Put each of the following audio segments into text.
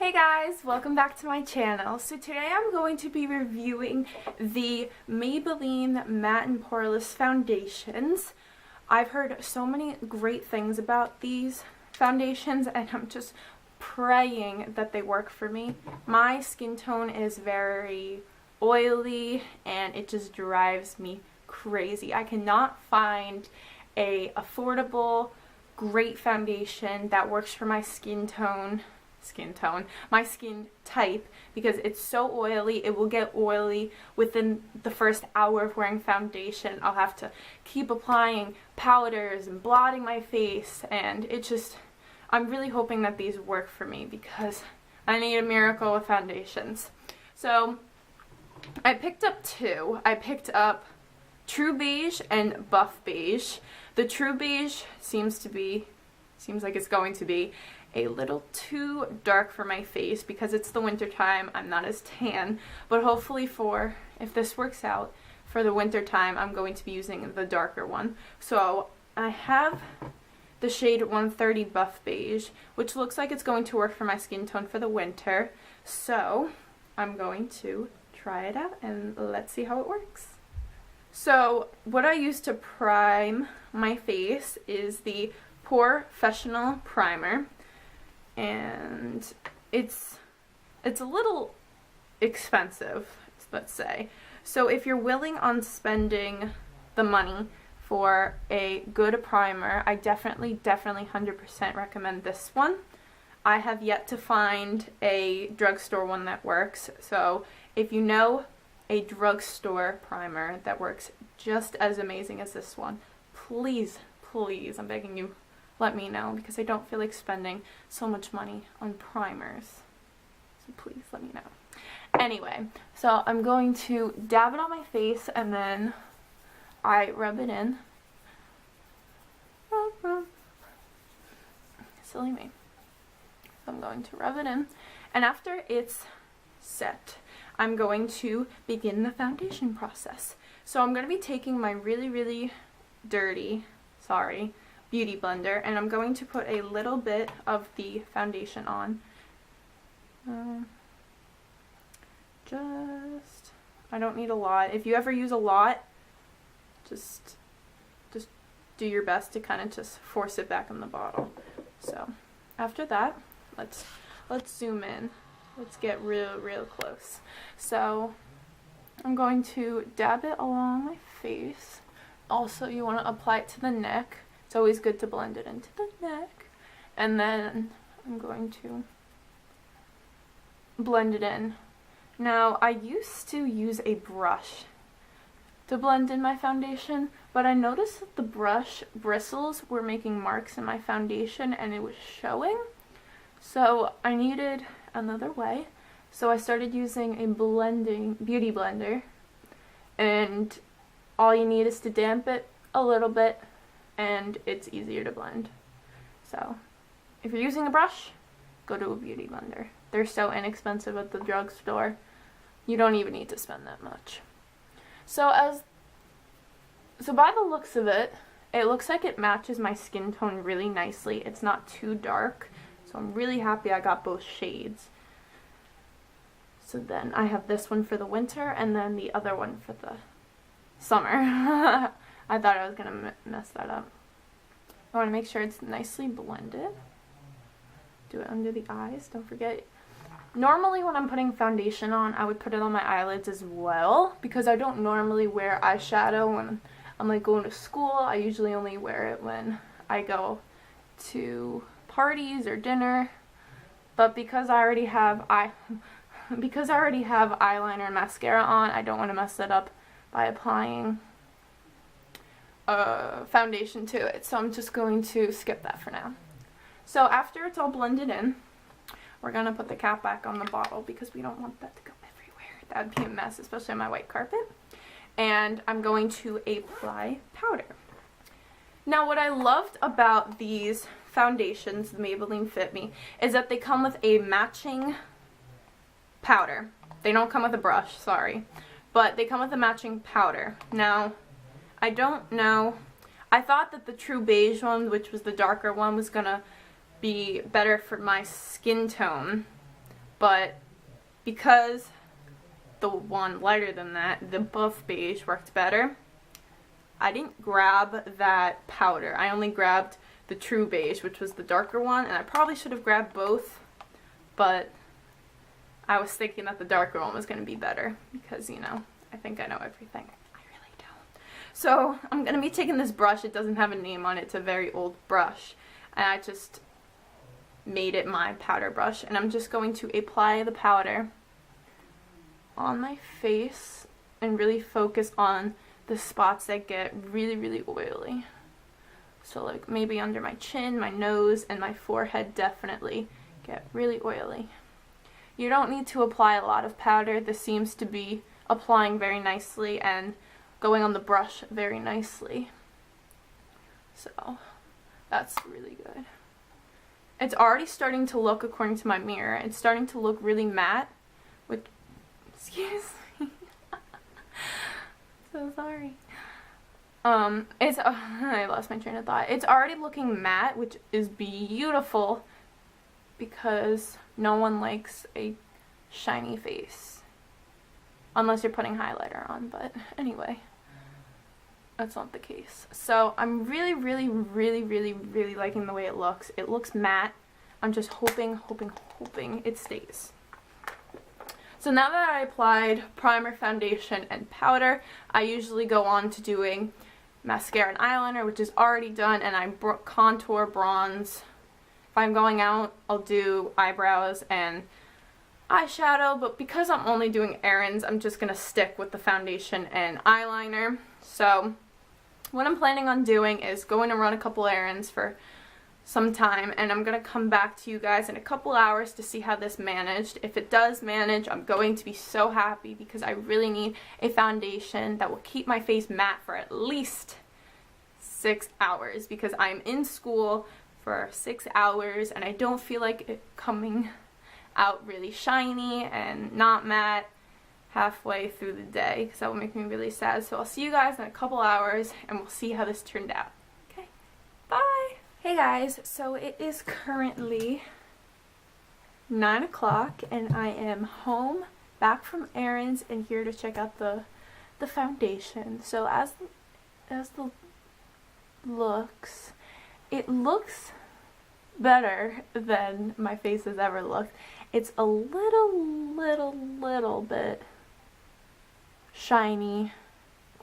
Hey guys, welcome back to my channel. So today I'm going to be reviewing the Maybelline Matte and Poreless foundations. I've heard so many great things about these foundations and I'm just praying that they work for me. My skin tone is very oily and it just drives me crazy. I cannot find a affordable, great foundation that works for my my skin type, because it's so oily. It will get oily within the first hour of wearing foundation. I'll have to keep applying powders and blotting my face, and I'm really hoping that these work for me because I need a miracle with foundations. So I picked up two. I picked up True Beige and Buff Beige. The True Beige seems like it's going to be a little too dark for my face because it's the winter time. I'm not as tan, but hopefully if this works out for the winter time, I'm going to be using the darker one. So I have the shade 130 Buff Beige, which looks like it's going to work for my skin tone for the winter. So I'm going to try it out and let's see how it works. So what I use to prime my face is the Professional Primer, and it's a little expensive, let's say. So if you're willing on spending the money for a good primer, I definitely 100% recommend this one. I have yet to find a drugstore one that works, so if you know a drugstore primer that works just as amazing as this one, please, I'm begging you, let me know, because I don't feel like spending so much money on primers. So please let me know. Anyway, so I'm going to dab it on my face and then I rub it in. Silly me. I'm going to rub it in, and after it's set, I'm going to begin the foundation process. So I'm going to be taking my really dirty, beauty blender, and I'm going to put a little bit of the foundation on. I don't need a lot. If you ever use a lot, just do your best to kind of just force it back in the bottle. So after that, let's zoom in. Let's get real close. So I'm going to dab it along my face. Also, you want to apply it to the neck. It's always good to blend it into the neck. And then I'm going to blend it in. Now, I used to use a brush to blend in my foundation, but I noticed that the brush bristles were making marks in my foundation and it was showing. So I needed another way. So I started using a beauty blender, and all you need is to damp it a little bit and it's easier to blend. So if you're using a brush, go to a beauty blender. They're so inexpensive at the drugstore. You don't even need to spend that much. So by the looks of it, it looks like it matches my skin tone really nicely. It's not too dark, so I'm really happy I got both shades. So then I have this one for the winter and then the other one for the summer. I thought I was going to mess that up. I want to make sure it's nicely blended. Do it under the eyes, don't forget. Normally when I'm putting foundation on, I would put it on my eyelids as well, because I don't normally wear eyeshadow when I'm like going to school. I usually only wear it when I go to parties or dinner. But because I already have eyeliner and mascara on, I don't want to mess it up by applying foundation to it, so I'm just going to skip that for now. So after it's all blended in, we're going to put the cap back on the bottle because we don't want that to go everywhere. That would be a mess, especially on my white carpet. And I'm going to apply powder. Now what I loved about these foundations, the Maybelline Fit Me, is that they come with a matching powder. They don't come with a brush, sorry, but they come with a matching powder. Now, I don't know. I thought that the True Beige one, which was the darker one, was gonna be better for my skin tone, but because the one lighter than that, the buff beige, worked better, I didn't grab that powder. I only grabbed the true beige, which was the darker one, and I probably should have grabbed both, but I was thinking that the darker one was going to be better because, you know, I think I know everything. I really don't. So I'm going to be taking this brush. It doesn't have a name on it. It's a very old brush, and I just made it my powder brush, and I'm just going to apply the powder on my face and really focus on the spots that get really, really oily. So like maybe under my chin, my nose, and my forehead definitely get really oily. You don't need to apply a lot of powder. This seems to be applying very nicely and going on the brush very nicely. So that's really good. It's already starting to look, according to my mirror, it's starting to look really matte, which, excuse me, so sorry. I lost my train of thought. It's already looking matte, which is beautiful because no one likes a shiny face. Unless you're putting highlighter on, but anyway, that's not the case. So I'm really, really, really, really, really liking the way it looks. It looks matte. I'm just hoping it stays. So now that I applied primer, foundation, and powder, I usually go on to doing mascara and eyeliner, which is already done, and I contour, bronze. If I'm going out, I'll do eyebrows and eyeshadow, but because I'm only doing errands, I'm just going to stick with the foundation and eyeliner. So what I'm planning on doing is going to run a couple errands for some time, and I'm going to come back to you guys in a couple hours to see how this managed. If it does manage, I'm going to be so happy because I really need a foundation that will keep my face matte for at least 6 hours because I'm in school for 6 hours and I don't feel like it coming out really shiny and not matte halfway through the day because that will make me really sad. So I'll see you guys in a couple hours and we'll see how this turned out. Okay, bye! Hey guys, so it is currently 9 o'clock and I am home, back from errands, and here to check out the foundation. So as the looks, it looks better than my face has ever looked. It's a little bit shiny,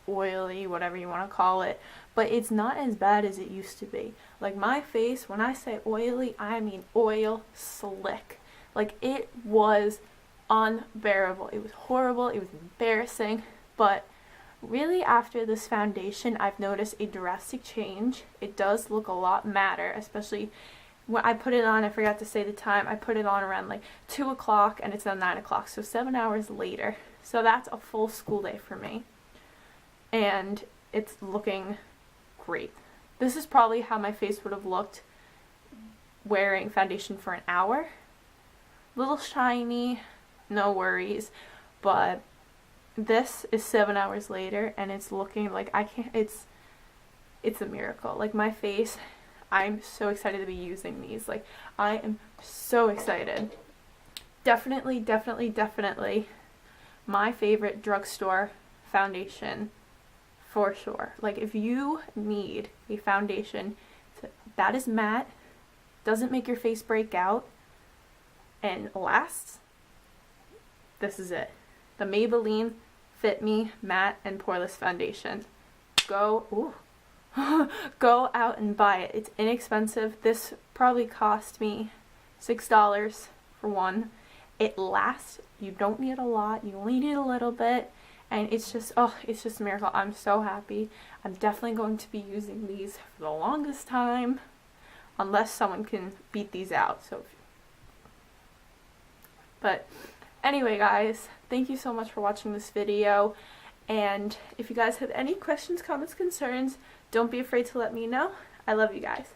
oily, whatever you want to call it, but it's not as bad as it used to be. Like my face, when I say oily, I mean oil slick. Like it was unbearable. It was horrible. It was embarrassing. But really after this foundation, I've noticed a drastic change. It does look a lot matter, especially when I put it on. I forgot to say the time. I put it on around like 2 o'clock and it's now 9 o'clock, so 7 hours later. So that's a full school day for me. And it's looking great. This is probably how my face would have looked wearing foundation for an hour. Little shiny, no worries, but this is 7 hours later and it's looking like it's a miracle. Like my face, I'm so excited to be using these. Like I am so excited. Definitely my favorite drugstore foundation for sure. Like if you need a foundation that is matte, doesn't make your face break out, and lasts, this is it. The Maybelline Fit Me Matte and Poreless Foundation. Go out and buy it. It's inexpensive. This probably cost me $6 for one. It lasts. You don't need a lot. You only need a little bit. And it's just a miracle. I'm so happy. I'm definitely going to be using these for the longest time. Unless someone can beat these out. But anyway guys, thank you so much for watching this video. And if you guys have any questions, comments, concerns, don't be afraid to let me know. I love you guys.